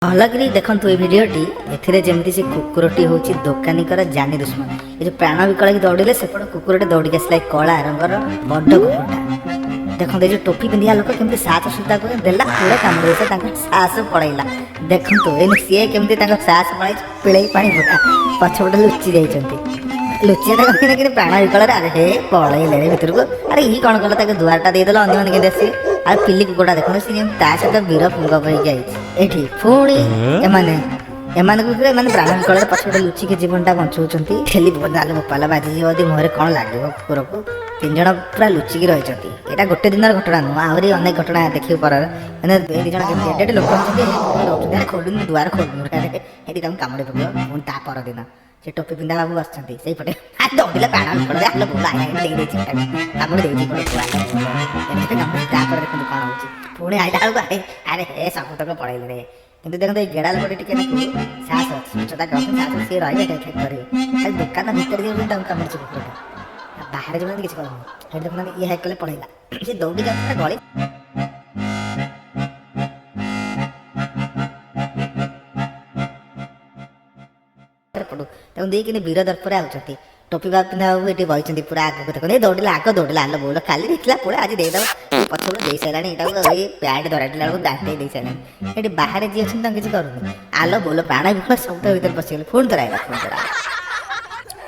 भलकरी देखु ये भिडटी एमती से कुकुरटी हूँ दोकानी जानी दुश्मन ये प्राण विकल की दौड़े सेपट कुकुरटे दौड़ी आसला कला रंगर बड़ कुकुरटा देखो ये टोपी पिंधिया लोक केमती साहस सुधा को देला पूरा काम साहस पड़ेगा देखो सी केमती साहस पड़े पिड़े पानी पुरा पछपटे लुचि जाइए लुचिया कि प्राण विकल अरे हे पड़े भितर को अरे ये कौन कल दुआरटा देदेल अन्य मैंने केमती आस आ पिली कुकुड़ा देखो सी सहित वीर पुंग ये पुणी एमाने प्राण विकल पछपटे लुचिक जीवनटा बचाऊँच ठेली नाल मोपाला बाजी मुहर कौन लगे कुकुर को तीन जन पूरा लुचिक रही यहाँ गोटे दिन घटना नुह आहरी अनेक घटना देखिए पर मैंने दुई जन एडे लोक खोलुन दुआर खोलुन ये कामुड़ी पकड़ पुणी ता परदिन से टोपी पिंधा बाबू बसपटे दौड़े प्राण विकल कामुड़ी देखो कौन हो पुणी आईला बेलू अरे हे सबतक पड़े कि देखते गेड़ा लोक टे साहस स्वच्छता साहस सी रही करेंगे दुकान भितर कामुड़ी कुकुरटा बाहर जो किसी कर देखुना ये कले पड़ेगा सी दौड़ी जाता गली देखिए वीर दर्पर आउट टोपी बाबू पिंधा बाबू ये बही पूरा आगे देखो दौड़े आग दौड़े आल बोल खाली देखला पूरा आज देद पछपट दे सारा ये पैंट धरा दाँटे दे सारा ये बाहर जी अच्छे किसी करूनी आल बोल प्राण विकल सब भर पशिगले पुणी थोड़ा आएगा पुणी थोड़ा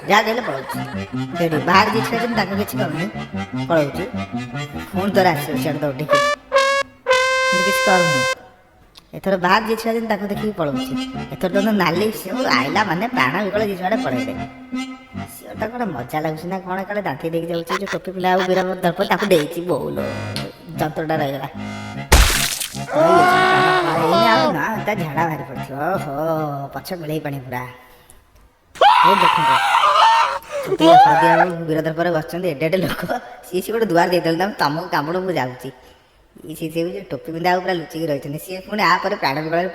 जहाँ कहले पड़े बाहर जी छे किसी करूनी पड़े पुणी थोड़ा आस दौड़ी किसी करूनी एथर बाहर जी छुआ देखिए पड़ोसी एथर तो नाली सी आईला माने प्राण विकल जी छुआ पड़े सीटा कौन मजा लगुच ना कौन कल दाँती देख जाऊँगी जो टोपी पिला वीर दर्प देती बोल जंत्रटा रहीगला ना झाड़ा बाहरी पड़ो ओहो पछ मिले पानी पूरा देखो वीर दर्पर बस एडे लोक सी गोटे दुआर देदेल तुमको कामुड़ मुझे जाऊँगी सी टोपी पिंधा पूरा लुचिक रही सी पुणी आपर प्राण विकल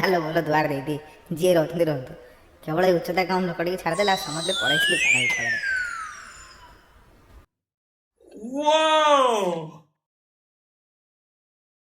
आल बोल दुआर दे जी रोते रुहतु केवल उच्चता कम लोक टे छाड़देला समझे पड़े प्राण विकल।